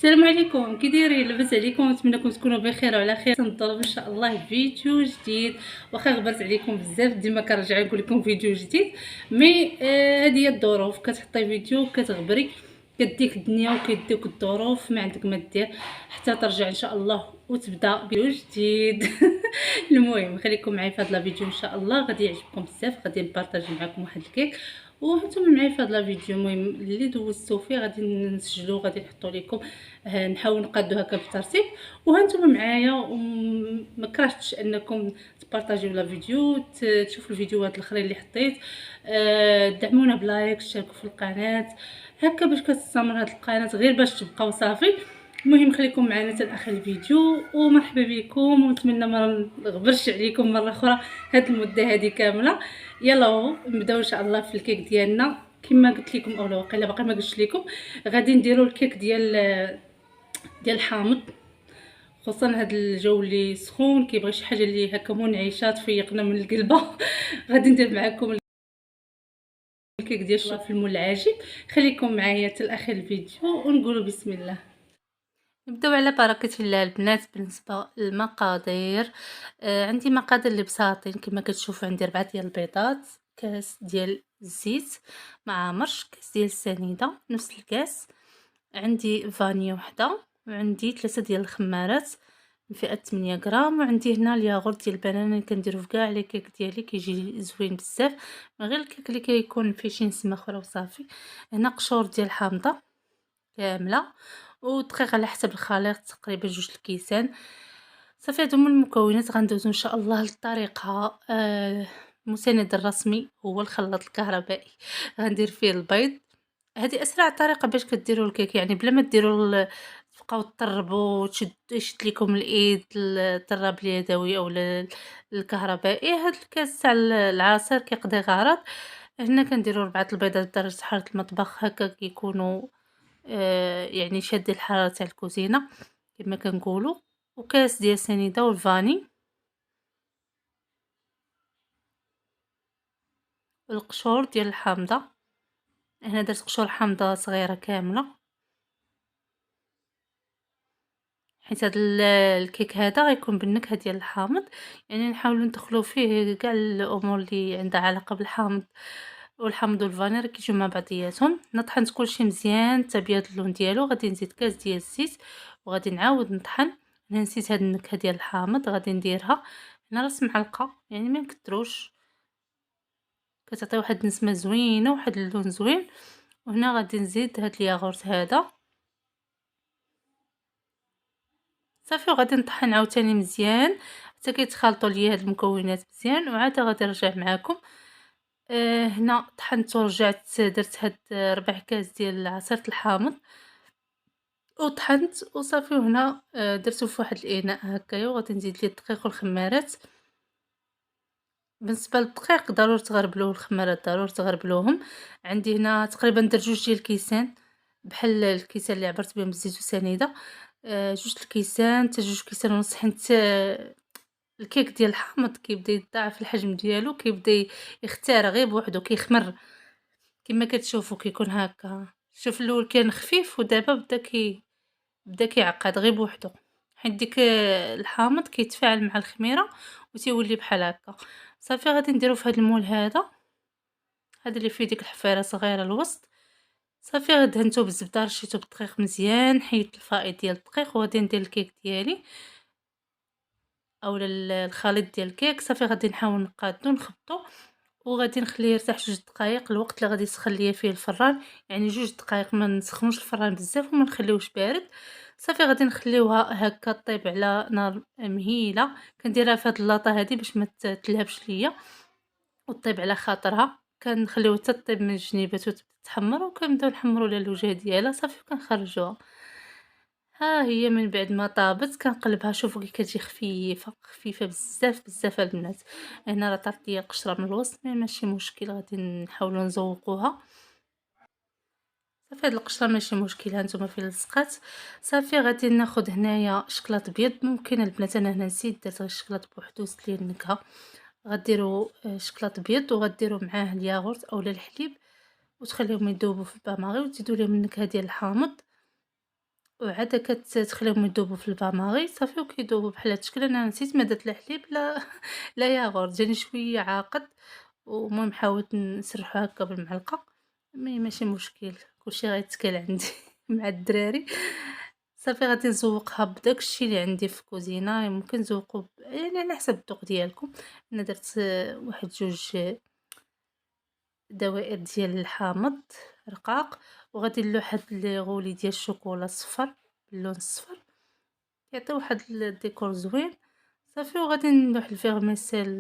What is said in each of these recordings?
السلام عليكم، كي دايرين؟ لاباس عليكم؟ نتمنىكم تكونوا بخير وعلى خير. نضرب ان شاء الله فيديو جديد. واخا غبرت عليكم بزاف، ديما كنرجع نقول لكم فيديو جديد، مي هذه هي الظروف. كتحطي فيديو كتغبري، كديك الدنيا وكيديك الظروف، ما عندك ما دير حتى ترجع ان شاء الله وتبدا فيديو جديد. المهم خليكم معايا في هذا الفيديو ان شاء الله، غادي يعجبكم بزاف. غادي نبارطاجي معكم واحد الكيك وانتم معايا في هذا الفيديو. المهم اللي دوزتو فيه غادي نسجلو، غادي نحطو لكم، نحاول نقادو هكا بالترتيب. وهانتوما معايا، وما كرهتش انكم تبارطاجيو لا فيديو، تشوفوا الفيديوهات الاخرين اللي حطيت. دعمونا بلايك، اشتركوا في القناه هكا باش كتستمر هاد القناه غير باش تبقاو صافي. المهم خليكم معنا حتى لاخر الفيديو، ومرحبا بكم، ونتمنى ما نغبرش عليكم مره اخرى هاد المده هذه كامله. يلا نبداو ان شاء الله في الكيك ديالنا. كما قلت لكم اولا واقيلا باقي ما قلتش لكم، غادي نديروا الكيك ديال الحامض. خصوصا هاد الجو اللي سخون كيبغي شي حاجه اللي هكا منعشه تفيقنا من القلبه. غادي ندير معكم الكيك ديال الفلفل العاجب. خليكم معايا حتى لاخر الفيديو ونقولوا بسم الله. نبداو على بركه الله البنات. بالنسبه للمقادير، عندي مقادير اللي بساطين كما كتشوفوا. عندي 4 ديال البيضات، كاس ديال الزيت مع مرش، كاس ديال السنيده نفس الكاس، عندي فانيا وحده، وعندي 3 ديال الخمارات من فئه 8 غرام، وعندي هنا الياغورت ديال البنان اللي كنديرو في كاع لي كيك ديالي، كيجي زوين بزاف، غير الكيك اللي كيكون فيه شي نسمه اخرى وصافي. هنا قشور ديال الحامضه كامله، ودقيق على حسب الخليط، تقريبا 2 الكيسان. صافي هادو هما المكونات. غندوزو ان شاء الله للطريقه. المسند الرسمي هو الخلاط الكهربائي، غندير فيه البيض. هذه اسرع طريقه باش كديروا الكيك، يعني بلا ما ديروا تبقاو تطربوا يشد لكم الايد الطراب اليدوي او الكهربائي. هاد الكاس تاع العصير كيقضي غرض. هنا كنديروا 4 البيضات بدرجه حراره المطبخ، هكا كيكونوا يعني شاد الحراره تاع الكوزينه كما كنقولوا. وكاس ديال السنيده والفاني، القشور ديال الحامضه. هنا درت قشور حامضه صغيره كامله، حيت هذا الكيك هذا غيكون بالنكهه ديال الحامض. يعني نحاولوا ندخلوا فيه كاع الامور اللي عندها علاقه بالحامض، والحامض والفاني راه كيجيو مع بعضياتهم. نطحن كلشي مزيان حتى بيض اللون ديالو. غادي نزيد كاس ديال الزيت وغادي نعاود نطحن. انا نسيت هاد النكهه ديال الحامض، غادي نديرها هنا راس معلقه، يعني ما نكثروش، كتعطي واحد النسمه زوينه وواحد اللون زوين. وهنا غادي نزيد هاد الياغورت هذا صافي، وغادي نطحن عاوتاني مزيان حتى كيتخلطوا ليا هاد المكونات مزيان. وعاد غادي نرجع معكم. هنا طحنت ورجعت درت هاد 4 كاس ديال عصير الحامض وطحنت وصافي. وهنا درتو في واحد الاناء هكايا، وغادي نزيد ليه الدقيق والخمارات. بالنسبه للدقيق ضروري تغربلوه، الخمارات ضروري تغربلوهم. عندي هنا تقريبا درت 2 ديال الكيسان، بحال الكيسان اللي عبرت بهم بالزيت وسنيده. 2 الكيسان حتى 2 كيسان ونص، حيت الكيك ديال الحامض كيبدا يضاعف الحجم ديالو، كيبدا يختار غير بوحدو، كيخمر كما كتشوفوا كيكون هكا. شوف الاول كان خفيف ودابا بدا كيعقد غير بوحدو، حيت ديك الحامض كيتفاعل مع الخميره وتيولي بحال هكا. صافي غادي نديرو في هذا المول هذا اللي فيه ديك الحفيره صغيره الوسط. صافي دهنتو بالزبده، رشيتو بالدقيق مزيان، حيدت الفائض ديال الدقيق، وغادي ندير الكيك ديالي اولا الخليط ديال الكيك. صافي غادي نحاول نقادو نخبطو، وغادي نخليه يرتاح 2 دقائق، الوقت اللي غادي يسخن ليا فيه الفران. يعني 2 دقائق، ما نسخنوش الفران بزاف وما نخليوش بارد. صافي غادي نخليوها هكا طيب على نار مهيله. كنديرها في هاد اللاطه هذه باش ما تلهبش ليا وطيب على خاطرها. كنخليوها حتى طيب من الجنيبات وتبدا تحمر، وكنبداو نحمروا لها الوجه ديالها صافي، وكنخرجوها. ها هي من بعد ما طابت كنقلبها. شوفوا كي كتجي خفيفه خفيفه بزاف بزاف البنات. هنا راه طارت ليا القشره من الوسط، مي ماشي مشكل، غادي نحاولوا نزوقوها. صافي هاد القشره ماشي مشكل، ها نتوما فين لصقات. صافي غادي ناخذ هنايا شكلاط بيض. ممكن البنات انا هنا نسيت، درت غير الشكلاط بوحدو زدت ليه النكهه. غديروا شكلاط بيض وغديروا معاه الياغورت اولا الحليب، وتخليهم يذوبوا في الباماغي، وتزيدوا لهم النكهه ديال الحامض. وعاد كتخليهم يذوبوا في الباماري صافي، وكيذوبوا بحال هاد الشكل. انا نسيت ما درت لا حليب لا ياغورت، جاني شويه عاقد. ومهم حاولت نسرحو هكا بالمعلقه، مي ماشي مشكل، كلشي غيتكال عندي مع الدراري. صافي غادي نزوقها بداك الشي اللي عندي في الكوزينه، ممكن نزوقو يعني على حسب الذوق ديالكم. انا درت واحد جوج دوائر ديال الحامض رقاق، وغادي نلوح هاد لي غولي ديال الشوكولا الصفر باللون الصفر، كيعطي واحد الديكور زوين. صافي وغادي نلوح الفيغميسيل،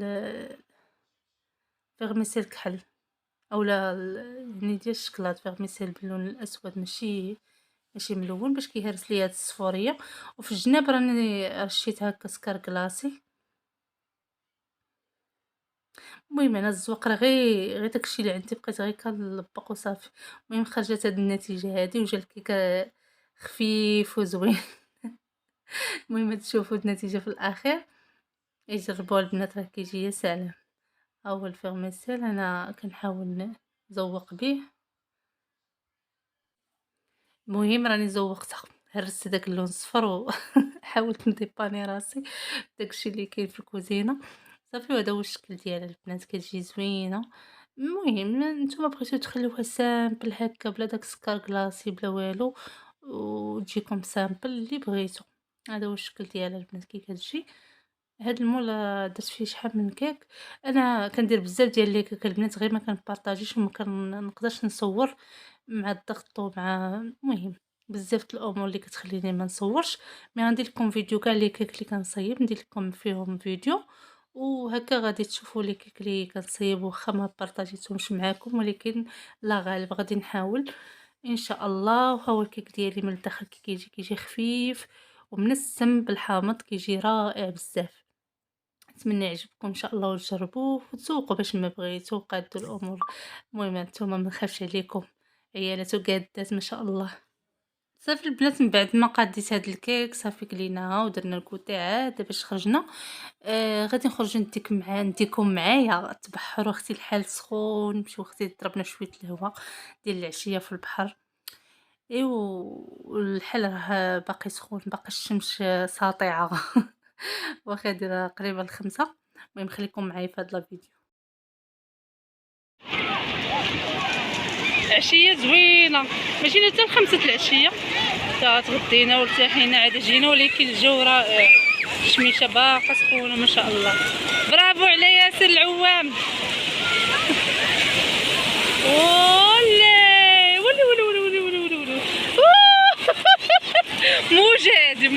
فيغميسيل كحل اولا يعني ديال الشكلاط، فيغميسيل باللون الاسود ماشي ملون، باش كيهرس ليا هاد الصفوريه. وفي الجناب راني رشيت هكا سكر كلاصي. المهم انا الزواق راه غير داكشي اللي عندي، بقيت غير كنلبق وصافي. المهم خرجت هاد النتيجه هادي، وجا الكيك خفيف وزوين. المهم تشوفوا النتيجه في الاخير، يجربوها البنات راه كيجي يا سلام. ها هو الفيرميسيل انا كنحاول نزوق به. المهم راني زوقتها، هرست داك اللون الصفر وحاولت نديباني راسي داكشي اللي كاين في الكوزينه. صافي وهذا هو الشكل ديالها البنات، كتجي زوينه. المهم نتوما بغيتو تخليوها سامبل هكا بلا داك السكر كلاصي بلا والو، وتجيكم سامبل اللي بغيتو. هذا هو الشكل ديالها البنات كي كتجي. هاد المول درت فيه شحال من كيك. انا كندير بزاف ديال لي كيك البنات، غير ما كنبارطاجيش وما كنقدرش نصور مع الضغط ومع المهم بزاف د الامور اللي كتخليني ما نصورش. مي غندير لكم فيديو كاع لي كيك اللي كنصايب، ندير لكم فيهم فيديو، وهكا غادي تشوفوا لي كيك اللي كنصايب واخا ما بارطاجيتهمش معاكم، ولكن لا غالب غادي نحاول ان شاء الله. وها هو الكيك ديالي من الداخل كيجي خفيف ومنسم بالحامض، كيجي رائع بزاف. نتمنى يعجبكم ان شاء الله وتجربوه وتسوقوا باش ما بغيتو قادوا الامور. المهم نتوما ما نخافش عليكم، عيالات وقادات ما شاء الله. صافي البنات من بعد ما قاديت هاد الكيك صافي كليناها ودرنا الكوتي عاد باش خرجنا. غادي نخرج نديكم معايا تبحروا اختي الحال سخون، نمشيو اختي ضربنا شويه الهواء ديال العشيه في البحر. ايوا والحال راه باقي سخون، باقي الشمس ساطعه. واخا دايره قريبه ل5. المهم خليكم معايا في هاد لا فيديو. عشيه زوينه، ماشي حتى ل5 العشيه، تا تغدينا وارتاحينا عاد جينا، ولكن الجو رائع، الشميشه باقا سخونه ما شاء الله. برافو على ياسر العوام. ولي ولي ولي ولي ولي ولي ولي ولي. موجه هادي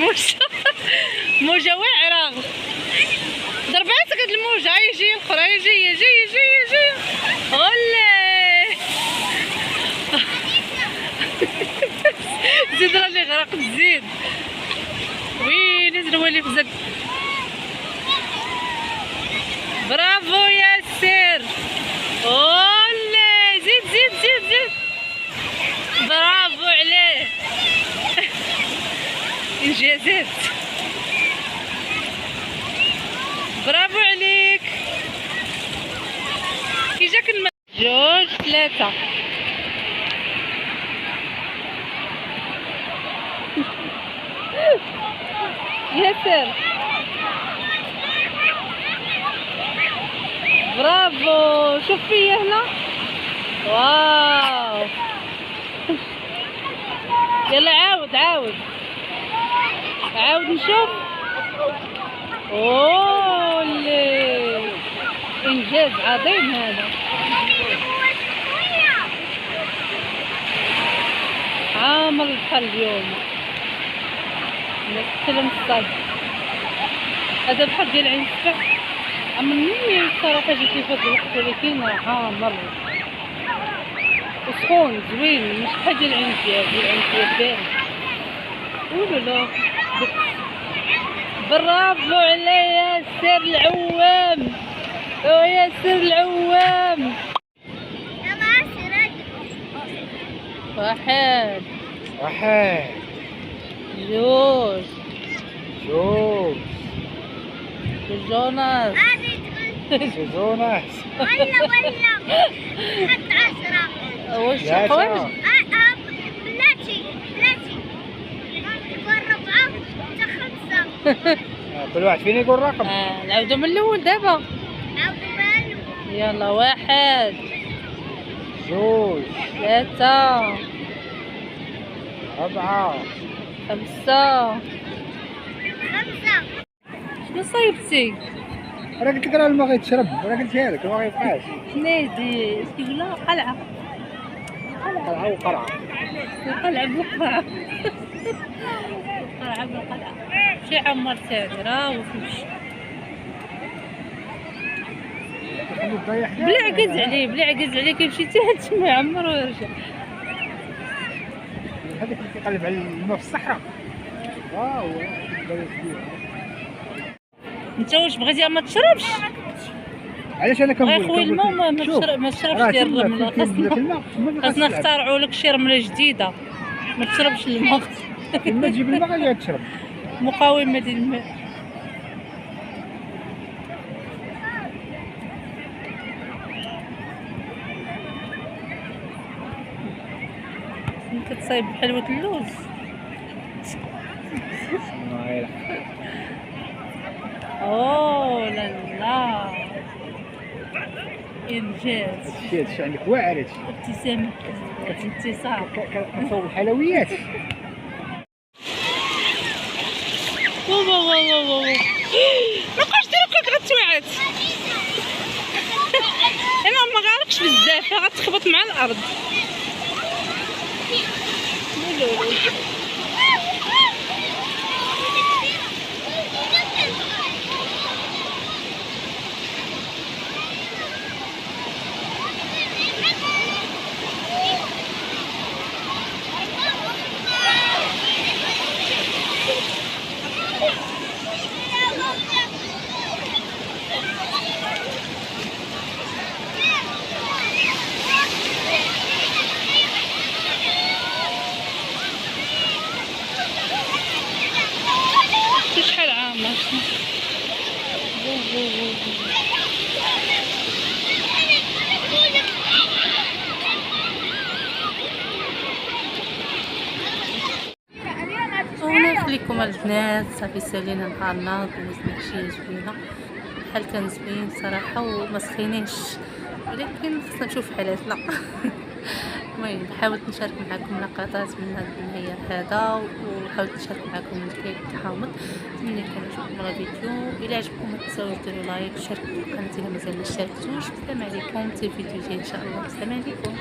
موجه واعره، ضرباتك هاد الموجه. هاي جايه الاخرى، هاي جايه ولي. زيد راني غرقت، زيد وين نولي في زق. برافو ياسر، ولي زيد برافو عليه. انجازات، برافو عليك. كي جاك 2 3. ياسر برافو، شوف فيا هنا، واو. يلا عاود نشوف. اولي انجاز عظيم هذا. عامر البحر اليوم، نستلم الصاد. هذا البحر ديال عين السبع عمرني صراحه جيت في هذا الوقت، ولكن عامر وسخون زوين، مش بحال ديال عين السبع بارد. اولا برافو على ياسر العوام، ياسر العوام. 1 2 جوناس ولا حتى 10. واش بلاتي كل واحد فينا يقول رقم. نعاودو من الاول دابا. عاودوا بالو. يلا 1 2 3 4 5. 5. شنو صايبتي؟ انا قلت لك راه الماء غيتشرب، انا قلتها لك ما غيبقاش. نادي كيقول لها قلعه قلعه وقرعه. القلعه بالقلعه. القلعه بالقلعه. شي عمر تاعي راه وفمشي. بلا عكز عليه بلا عكز عليه كيمشي حتى تما يعمر ويرجع. هذاك اللي كيقلب على الماء في الصحراء. واو انت واش بغيتي ما تشربش؟ علاش انا كنقول غير خويا الماء ما تشربش ديال الرمله. خاصنا نختارعوا لك شي رمله جديده ما تشربش الماء. لما تجيب الماء غادي تشرب. مقاومه ديال الماء. كتصايب بحلوه اللوز. اوه لا لا انجاز. هادشي عندك واعر هادشي. ابتسامه انتصار. كنصوب الحلويات. واو ما بقاش دير هكاك غتوعد. انا ما غارقش بزاف غتخبط مع الارض. شحال عامر. ونخليكم البنات صافي سالينا نهارنا دوزنا عشيه زوينه. الحال كان زوين صراحه وما سخيناش ولكن خصنا نشوف حالاتنا. المهم حاولت نشارك معكم لقطات من هذا النهار هذا وحاولت نشارك معكم الكيك الحامض. نتمنى يكون عجبكم الفيديو. الى عجبكم ما تنساوش ديروا لايك وشاركوا في القناه الا مازال ما اشتركتوش. السلام عليكم حتى الفيديو جاي ان شاء الله. السلام عليكم.